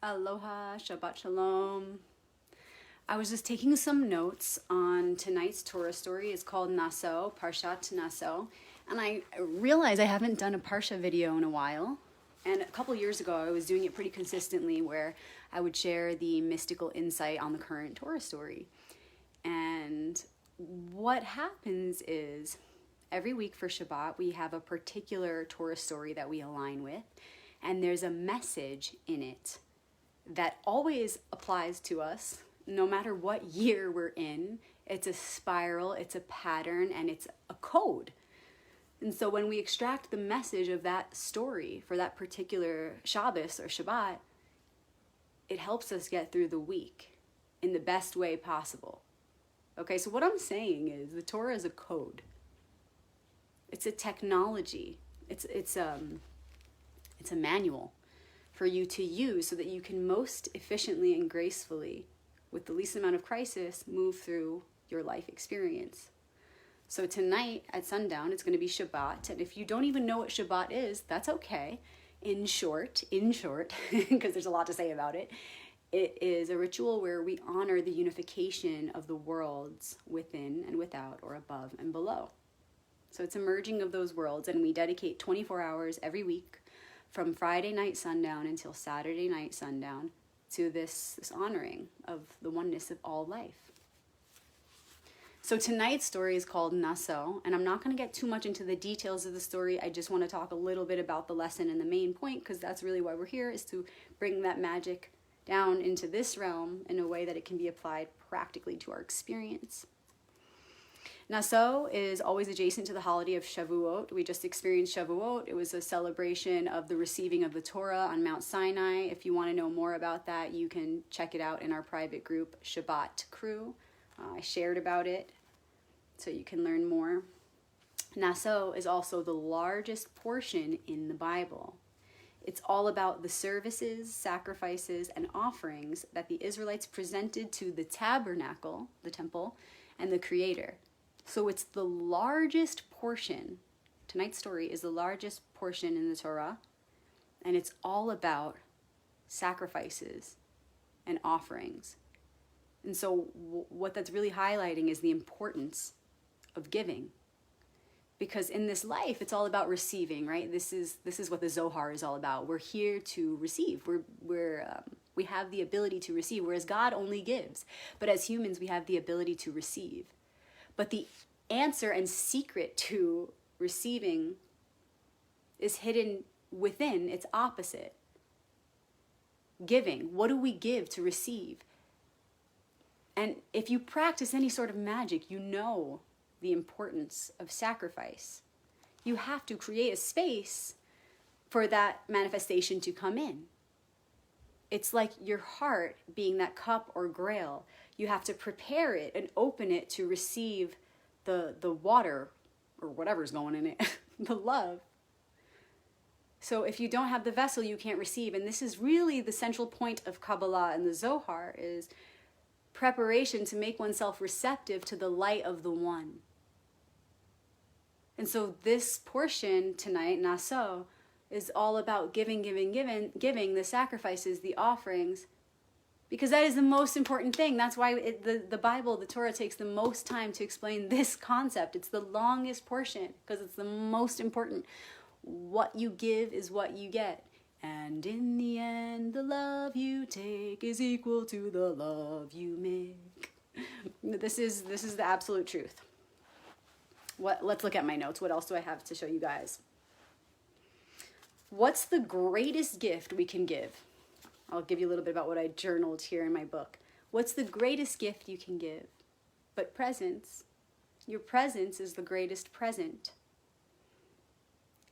Aloha, Shabbat Shalom. I was just taking some notes on tonight's Torah story. It's called Naso, Parshat Naso. And I realized I haven't done a Parsha video in a while. And a couple years ago, I was doing it pretty consistently where I would share the mystical insight on the current Torah story. And what happens is every week for Shabbat, we have a particular Torah story that we align with. And there's a message in it that always applies to us, no matter what year we're in. It's a spiral, it's a pattern, and it's a code. And so when we extract the message of that story for that particular Shabbos or Shabbat, it helps us get through the week in the best way possible. Okay, so what I'm saying is the Torah is a code. It's a technology. It's a manual for you to use so that you can most efficiently and gracefully, with the least amount of crisis, move through your life experience. So tonight at sundown, it's going to be Shabbat. And if you don't even know what Shabbat is, that's okay. In short, because there's a lot to say about it, it is a ritual where we honor the unification of the worlds within and without, or above and below. So it's a merging of those worlds, and we dedicate 24 hours every week from Friday night sundown until Saturday night sundown to this honoring of the oneness of all life. So tonight's story is called Naso, and I'm not going to get too much into the details of the story. I just want to talk a little bit about the lesson and the main point, because that's really why we're here, is to bring that magic down into this realm in a way that it can be applied practically to our experience. Naso is always adjacent to the holiday of Shavuot. We just experienced Shavuot. It was a celebration of the receiving of the Torah on Mount Sinai. If you want to know more about that, you can check it out in our private group, Shabbat Crew. I shared about it, so you can learn more. Naso is also the largest portion in the Bible. It's all about the services, sacrifices, and offerings that the Israelites presented to the tabernacle, the temple, and the Creator. So it's the largest portion. Tonight's story is the largest portion in the Torah, and it's all about sacrifices and offerings. And so what that's really highlighting is the importance of giving. Because in this life, it's all about receiving, right? This is what the Zohar is all about. We're here to receive. We have the ability to receive, whereas God only gives. But as humans, we have the ability to receive. But the answer and secret to receiving is hidden within its opposite. Giving. What do we give to receive? And if you practice any sort of magic, you know the importance of sacrifice. You have to create a space for that manifestation to come in. It's like your heart being that cup or grail. You have to prepare it and open it to receive the water, or whatever's going in it, the love. So if you don't have the vessel, you can't receive. And this is really the central point of Kabbalah and the Zohar, is preparation to make oneself receptive to the light of the One. And so this portion tonight, Naso, is all about giving the sacrifices, the offerings, because that is the most important thing. That's why the Bible, the Torah, takes the most time to explain this concept. It's the longest portion because it's the most important. What you give is what you get. And in the end, the love you take is equal to the love you make. This is the absolute truth. Let's look at my notes. What else do I have to show you guys? What's the greatest gift we can give? I'll give you a little bit about what I journaled here in my book. What's the greatest gift you can give? But presence. Your presence is the greatest present.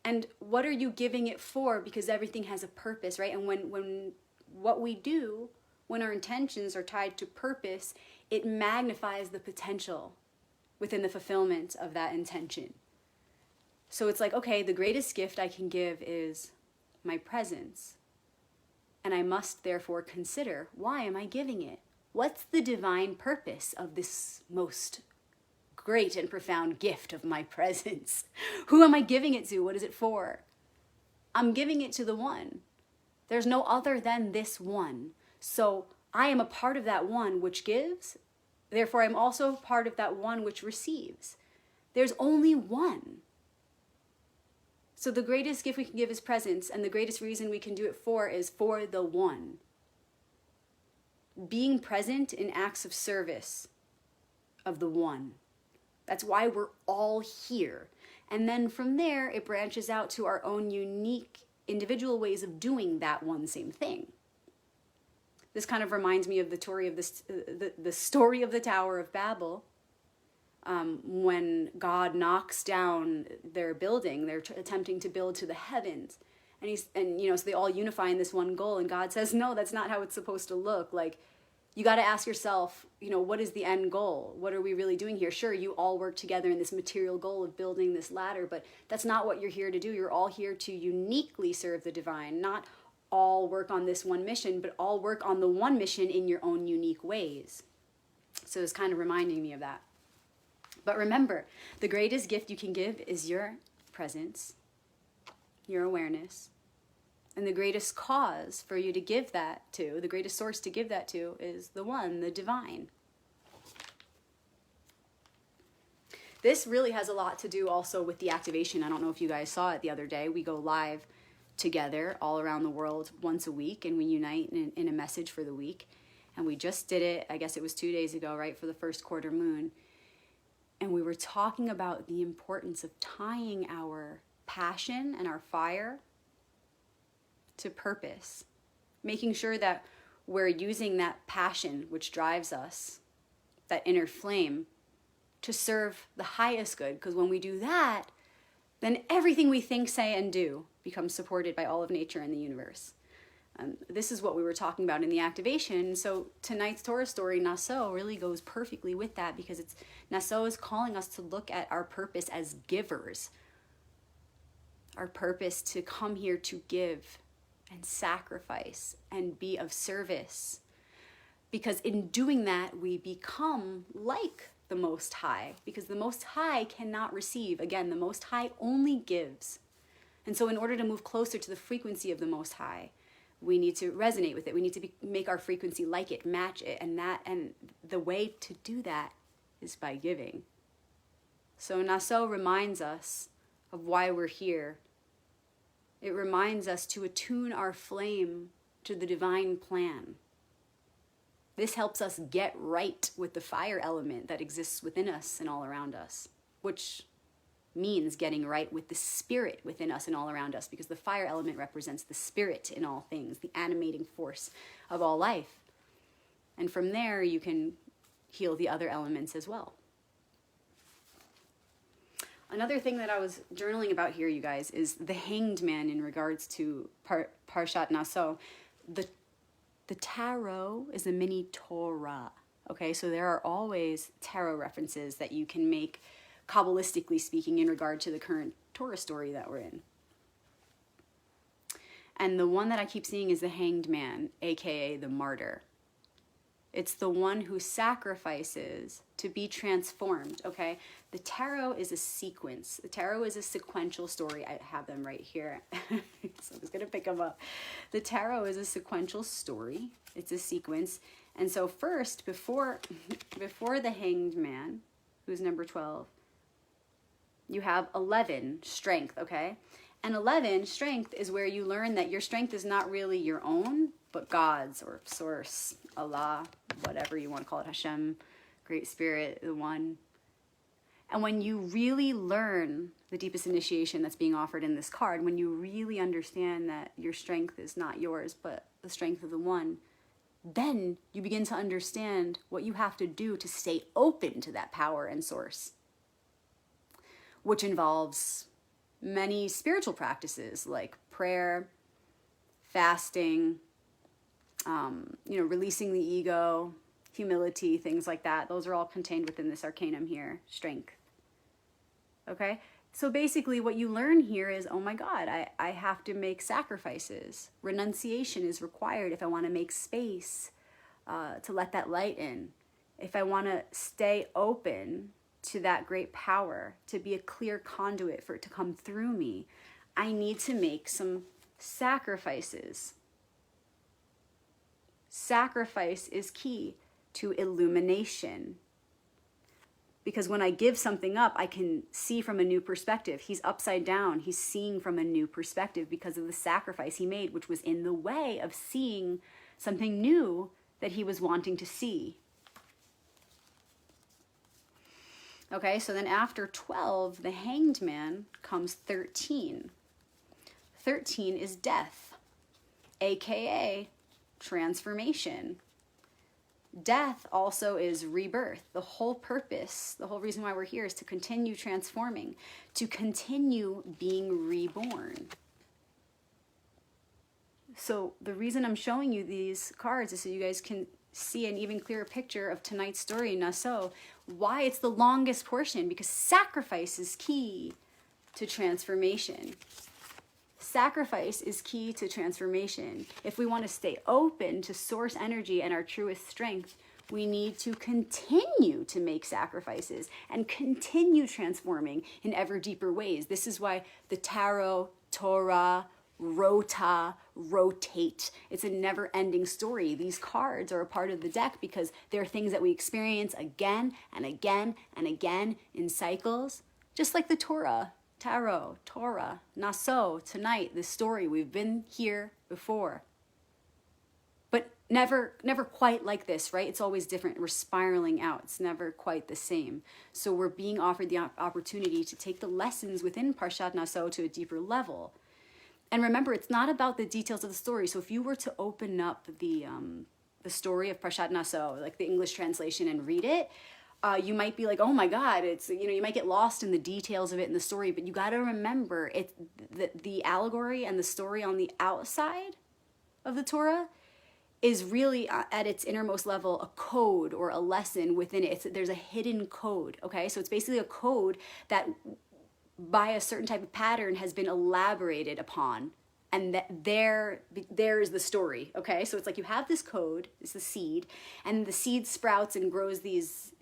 And what are you giving it for? Because everything has a purpose, right? And when what we do, when our intentions are tied to purpose, it magnifies the potential within the fulfillment of that intention. So it's like, okay, the greatest gift I can give is my presence. And I must therefore consider, why am I giving it? What's the divine purpose of this most great and profound gift of my presence? Who am I giving it to? What is it for? I'm giving it to the One. There's no other than this one. So I am a part of that one which gives. Therefore, I'm also part of that one which receives. There's only one. So the greatest gift we can give is presence, and the greatest reason we can do it for is for the one. Being present in acts of service of the one. That's why we're all here. And then from there, it branches out to our own unique individual ways of doing that one same thing. This kind of reminds me of the story of the story of the Tower of Babel. When God knocks down their building, they're attempting to build to the heavens, and so they all unify in this one goal. And God says, no, that's not how it's supposed to look. Like, you got to ask yourself, what is the end goal? What are we really doing here? Sure, you all work together in this material goal of building this ladder, but that's not what you're here to do. You're all here to uniquely serve the divine, not all work on this one mission, but all work on the one mission in your own unique ways. So it's kind of reminding me of that. But remember, the greatest gift you can give is your presence, your awareness. And the greatest cause for you to give that to, the greatest source to give that to, is the one, the divine. This really has a lot to do also with the activation. I don't know if you guys saw it the other day. We go live together all around the world once a week, and we unite in a message for the week. And we just did it, I guess it was 2 days ago, right, for the first quarter moon. And we were talking about the importance of tying our passion and our fire to purpose, making sure that we're using that passion which drives us, that inner flame, to serve the highest good. Because when we do that, then everything we think, say, and do becomes supported by all of nature and the universe. This is what we were talking about in the activation. So tonight's Torah story, Naso, really goes perfectly with that, because Naso is calling us to look at our purpose as givers. Our purpose to come here to give and sacrifice and be of service. Because in doing that, we become like the Most High. Because the Most High cannot receive. Again, the Most High only gives. And so in order to move closer to the frequency of the Most High, we need to resonate with it. We need to make our frequency like it, match it. And the way to do that is by giving. So Naso reminds us of why we're here. It reminds us to attune our flame to the divine plan. This helps us get right with the fire element that exists within us and all around us, which means getting right with the spirit within us and all around us, because the fire element represents the spirit in all things, the animating force of all life. And from there, you can heal the other elements as well. Another thing that I was journaling about here, you guys, is the hanged man in regards to Parshat Naso. The tarot is a mini Torah, okay? So there are always tarot references that you can make, Kabbalistically speaking, in regard to the current Torah story that we're in. And the one that I keep seeing is the hanged man, aka the martyr. It's the one who sacrifices to be transformed, okay? The tarot is a sequence. The tarot is a sequential story. I have them right here. So I'm just going to pick them up. The tarot is a sequential story. It's a sequence. And so first, before the hanged man, who's number 12, you have 11, strength, okay? And 11, strength, is where you learn that your strength is not really your own, but God's, or source, Allah, whatever you want to call it, Hashem, Great Spirit, the One. And when you really learn the deepest initiation that's being offered in this card, when you really understand that your strength is not yours, but the strength of the One, then you begin to understand what you have to do to stay open to that power and source, which involves many spiritual practices like prayer, fasting, releasing the ego, humility, things like that. Those are all contained within this arcanum here, strength. Okay? So basically what you learn here is, oh my God, I have to make sacrifices. Renunciation is required if I want to make space to let that light in. If I want to stay open to that great power, to be a clear conduit for it to come through me, I need to make some sacrifices. Sacrifice is key to illumination. Because when I give something up, I can see from a new perspective. He's upside down. He's seeing from a new perspective because of the sacrifice he made, which was in the way of seeing something new that he was wanting to see. Okay, so then after 12, the hanged man, comes 13. 13 is death, aka transformation. Death also is rebirth. The whole purpose, the whole reason why we're here is to continue transforming, to continue being reborn. So the reason I'm showing you these cards is so you guys can see an even clearer picture of tonight's story, Naso, why it's the longest portion, because sacrifice is key to transformation. Sacrifice is key to transformation. If we want to stay open to source energy and our truest strength, we need to continue to make sacrifices and continue transforming in ever deeper ways. This is why the tarot, Torah, rota, rotate. It's a never-ending story. These cards are a part of the deck because they're things that we experience again and again and again in cycles, just like the Torah. Tarot, Torah, Naso, tonight, this story, we've been here before. But never quite like this, right? It's always different. We're spiraling out. It's never quite the same. So we're being offered the opportunity to take the lessons within Parshat Naso to a deeper level. And remember, it's not about the details of the story. So if you were to open up the story of Parshat Naso, like the English translation, and read it, you might be like, oh my God, it's, you might get lost in the details of it in the story, but you got to remember the allegory and the story on the outside of the Torah is really at its innermost level a code or a lesson within it. There's a hidden code, okay? So it's basically a code that by a certain type of pattern has been elaborated upon. And that there is the story, okay? So it's like you have this code, it's the seed, and the seed sprouts and grows these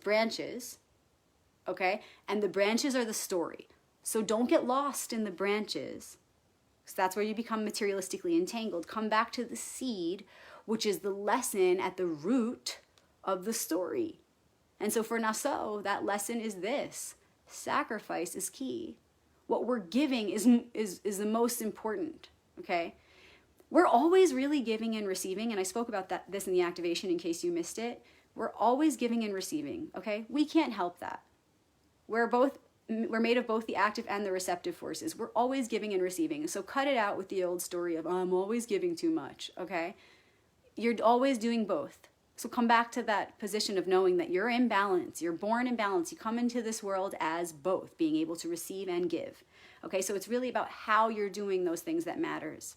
branches, okay? And the branches are the story. So don't get lost in the branches, because that's where you become materialistically entangled. Come back to the seed, which is the lesson at the root of the story. And so for Naso, that lesson is this: sacrifice is key. What we're giving is the most important, okay? We're always really giving and receiving, and I spoke about this in the activation in case you missed it. We're always giving and receiving, okay? We can't help that. We're made of both the active and the receptive forces. We're always giving and receiving. So cut it out with the old story of, I'm always giving too much, okay? You're always doing both. So come back to that position of knowing that you're in balance. You're born in balance. You come into this world as both, being able to receive and give. Okay, so it's really about how you're doing those things that matters.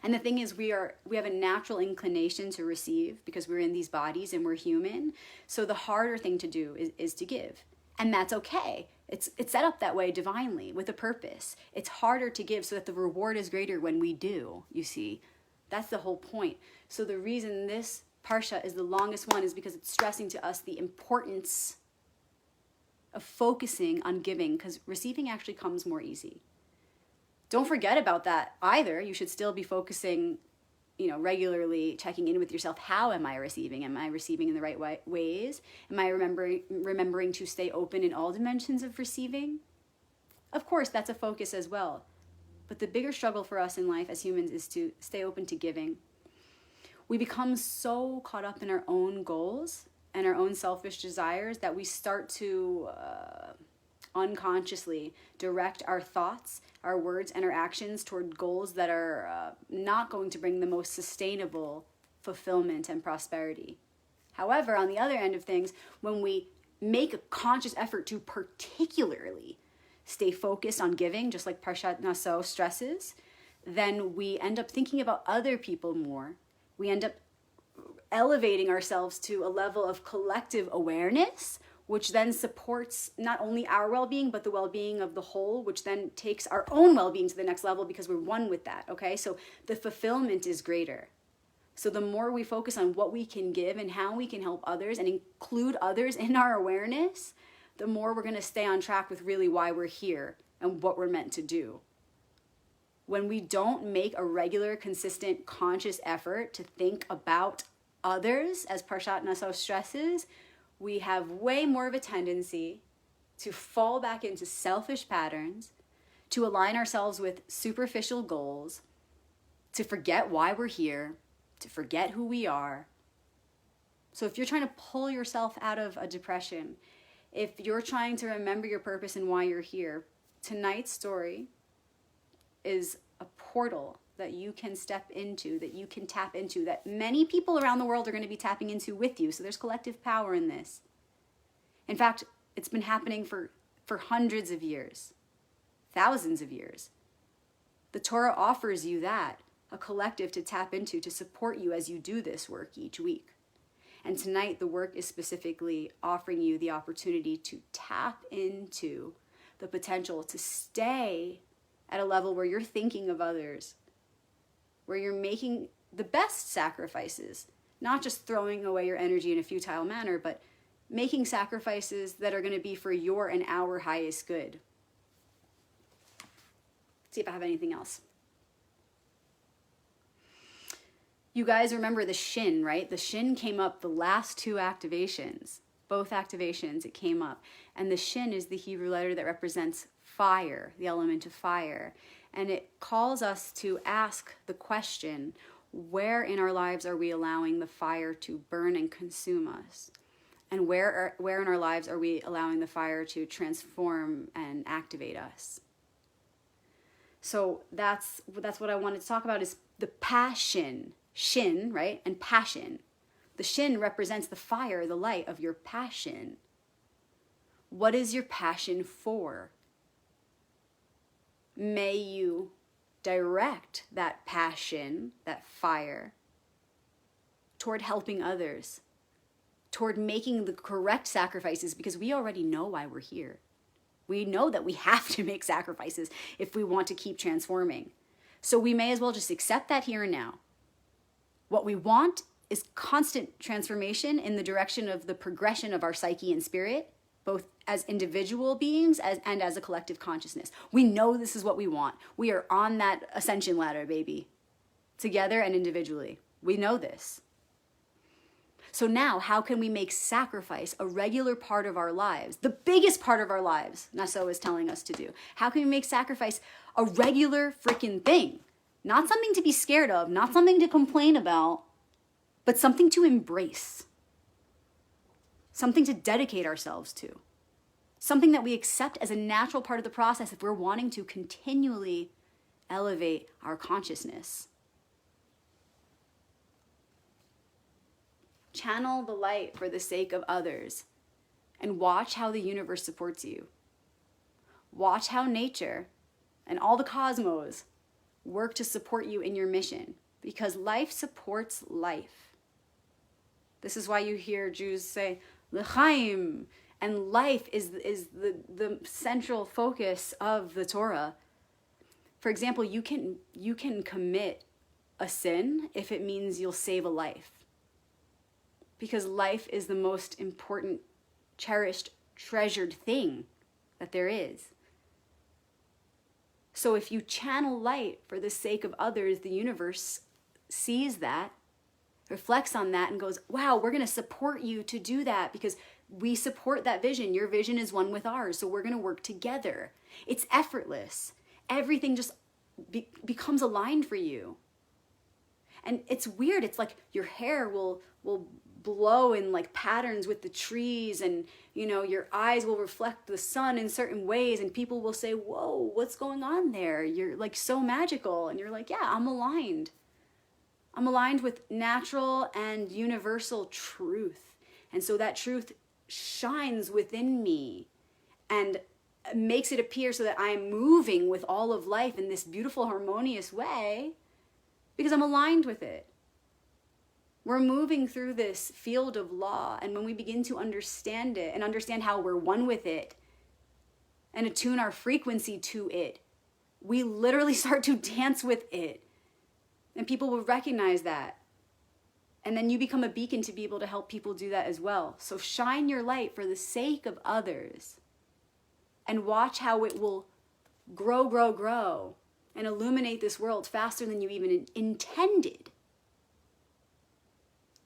And the thing is, we have a natural inclination to receive because we're in these bodies and we're human. So the harder thing to do is to give. And that's okay. It's set up that way divinely with a purpose. It's harder to give so that the reward is greater when we do, you see. That's the whole point. So the reason this Parsha is the longest one is because it's stressing to us the importance of focusing on giving, because receiving actually comes more easy. Don't forget about that either. You should still be focusing, regularly checking in with yourself. How am I receiving? Am I receiving in the right ways? Am I remembering to stay open in all dimensions of receiving? Of course, that's a focus as well. But the bigger struggle for us in life as humans is to stay open to giving. We become so caught up in our own goals and our own selfish desires that we start to unconsciously direct our thoughts, our words, and our actions toward goals that are not going to bring the most sustainable fulfillment and prosperity. However, on the other end of things, when we make a conscious effort to particularly stay focused on giving, just like Parshat Naso stresses, then we end up thinking about other people more. We end up elevating ourselves to a level of collective awareness, which then supports not only our well-being, but the well-being of the whole, which then takes our own well-being to the next level because we're one with that, okay? So the fulfillment is greater. So the more we focus on what we can give and how we can help others and include others in our awareness, the more we're going to stay on track with really why we're here and what we're meant to do. when we don't make a regular, consistent, conscious effort to think about others, as Parshat Naso stresses, we have way more of a tendency to fall back into selfish patterns, to align ourselves with superficial goals, to forget why we're here, to forget who we are. So if you're trying to pull yourself out of a depression, if you're trying to remember your purpose and why you're here, tonight's story is a portal that you can step into, that you can tap into, that many people around the world are going to be tapping into with you. So there's collective power in this. In fact, it's been happening for hundreds of years, thousands of years. The Torah offers you that, a collective to tap into, to support you as you do this work each week. And tonight, the work is specifically offering you the opportunity to tap into the potential to stay at a level where you're thinking of others, where you're making the best sacrifices, not just throwing away your energy in a futile manner, but making sacrifices that are going to be for your and our highest good. Let's see if I have anything else. You guys remember the shin, right? The shin came up the last two activations. Both activations, it came up. And the shin is the Hebrew letter that represents fire, the element of fire. And it calls us to ask the question, where in our lives are we allowing the fire to burn and consume us? And where in our lives are we allowing the fire to transform and activate us? So that's what I wanted to talk about, is the passion. Shin, right? And passion. The shin represents the fire, the light of your passion. What is your passion for? May you direct that passion, that fire, toward helping others, toward making the correct sacrifices, because we already know why we're here. We know that we have to make sacrifices if we want to keep transforming. So we may as well just accept that here and now. What we want is constant transformation in the direction of the progression of our psyche and spirit, both as individual beings and as a collective consciousness. We know this is what we want. We are on that ascension ladder, baby, together and individually. We know this. So now, how can we make sacrifice a regular part of our lives? The biggest part of our lives, Naso is telling us to do. How can we make sacrifice a regular freaking thing? Not something to be scared of, not something to complain about, but something to embrace. Something to dedicate ourselves to. Something that we accept as a natural part of the process if we're wanting to continually elevate our consciousness. Channel the light for the sake of others and watch how the universe supports you. Watch how nature and all the cosmos work to support you in your mission, because life supports life. This is why you hear Jews say, L'chaim, and life is the central focus of the Torah. For example, you can commit a sin if it means you'll save a life. Because life is the most important, cherished, treasured thing that there is. So if you channel light for the sake of others, the universe sees that, reflects on that, and goes, wow, we're going to support you to do that because we support that vision. Your vision is one with ours, so we're going to work together. It's effortless. Everything just becomes aligned for you. And it's weird. It's like your hair will blow in like patterns with the trees, and your eyes will reflect the sun in certain ways, and people will say, whoa, what's going on there? You're like so magical. And you're like, yeah, I'm aligned with natural and universal truth. And so that truth shines within me and makes it appear so that I'm moving with all of life in this beautiful, harmonious way because I'm aligned with it. We're moving through this field of law, and when we begin to understand it and understand how we're one with it and attune our frequency to it, we literally start to dance with it. And people will recognize that. And then you become a beacon to be able to help people do that as well. So shine your light for the sake of others and watch how it will grow, and illuminate this world faster than you even intended.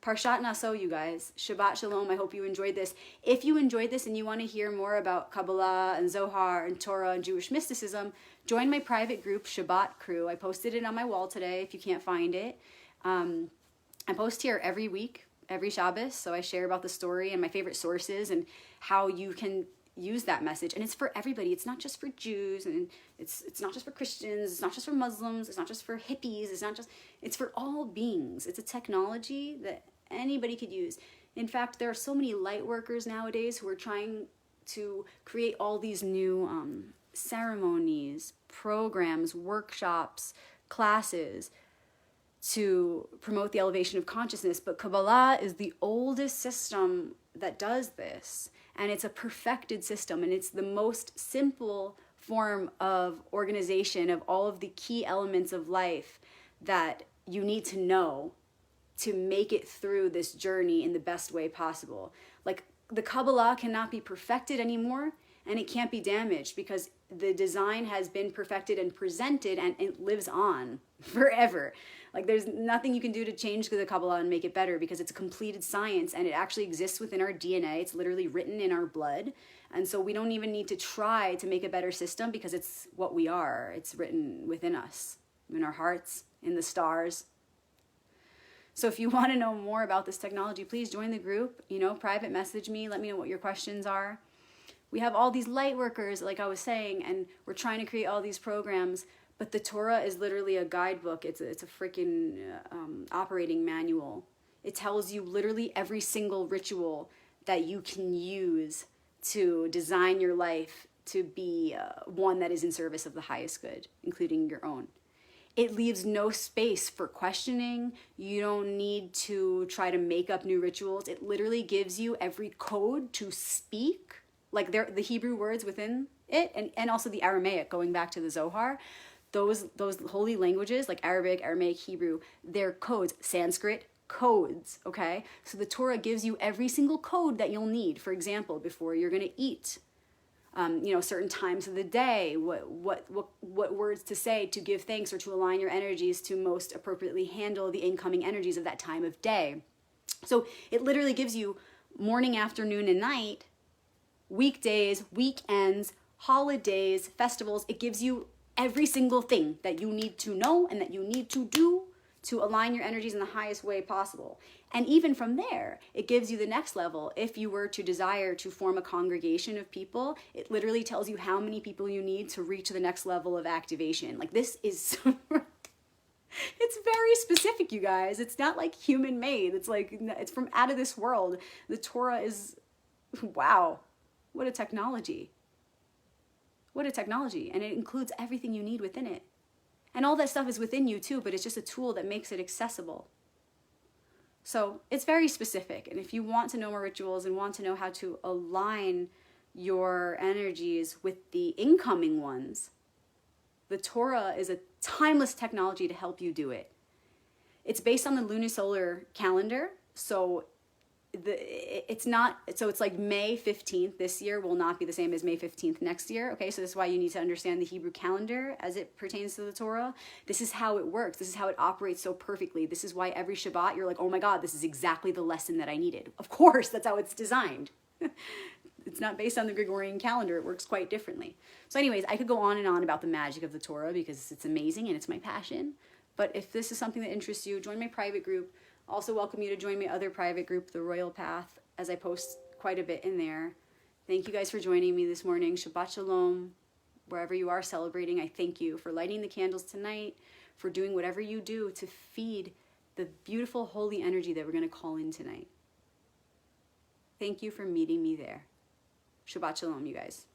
Parshat Naso, you guys. Shabbat Shalom. I hope you enjoyed this. If you enjoyed this and you want to hear more about Kabbalah and Zohar and Torah and Jewish mysticism, join my private group, Shabbat Crew. I posted it on my wall today if you can't find it. I post here every week, every Shabbos, so I share about the story and my favorite sources and how you can use that message. And it's for everybody. It's not just for Jews, and it's not just for Christians, it's not just for Muslims, it's not just for hippies, it's for all beings. It's a technology that anybody could use. In fact, there are so many light workers nowadays who are trying to create all these new ceremonies, programs, workshops, classes to promote the elevation of consciousness. But Kabbalah is the oldest system that does this. And it's a perfected system. And it's the most simple form of organization of all of the key elements of life that you need to know to make it through this journey in the best way possible. Like, the Kabbalah cannot be perfected anymore, and it can't be damaged because the design has been perfected and presented, and it lives on forever. Like, there's nothing you can do to change the Kabbalah and make it better because it's a completed science, and it actually exists within our DNA. It's literally written in our blood. And so we don't even need to try to make a better system because it's what we are. It's written within us, in our hearts, in the stars. So if you want to know more about this technology, please join the group, private message me, let me know what your questions are. We have all these light workers, like I was saying, and we're trying to create all these programs, but the Torah is literally a guidebook. It's a freaking operating manual. It tells you literally every single ritual that you can use to design your life to be one that is in service of the highest good, including your own. It leaves no space for questioning. You don't need to try to make up new rituals. It literally gives you every code to speak, like the Hebrew words within it, and also the Aramaic, going back to the Zohar. Those holy languages, like Arabic, Aramaic, Hebrew, they're codes. Sanskrit, codes, okay? So the Torah gives you every single code that you'll need. For example, before you're going to eat, certain times of the day, what words to say to give thanks or to align your energies to most appropriately handle the incoming energies of that time of day. So it literally gives you morning, afternoon, and night, weekdays, weekends, holidays, festivals. It gives you every single thing that you need to know and that you need to do to align your energies in the highest way possible. And even from there, it gives you the next level. If you were to desire to form a congregation of people, it literally tells you how many people you need to reach the next level of activation. Like, this is, it's very specific, you guys. It's not like human made. It's like, it's from out of this world. The Torah is, wow, what a technology. What a technology. And it includes everything you need within it. And all that stuff is within you too, but it's just a tool that makes it accessible. So it's very specific. And if you want to know more rituals and want to know how to align your energies with the incoming ones, the Torah is a timeless technology to help you do it. It's based on the lunisolar calendar. So it's like May 15th this year will not be the same as May 15th next year. Okay, so this is why you need to understand the Hebrew calendar as it pertains to the Torah. This is how it works. This is how it operates so perfectly. This is why every Shabbat you're like, oh my God, this is exactly the lesson that I needed. Of course, that's how it's designed. It's not based on the Gregorian calendar. It works quite differently. So anyways, I could go on and on about the magic of the Torah because it's amazing and it's my passion. But if this is something that interests you, join my private group. Also welcome you to join my other private group, The Royal Path, as I post quite a bit in there. Thank you guys for joining me this morning. Shabbat Shalom. Wherever you are celebrating, I thank you for lighting the candles tonight, for doing whatever you do to feed the beautiful holy energy that we're going to call in tonight. Thank you for meeting me there. Shabbat Shalom, you guys.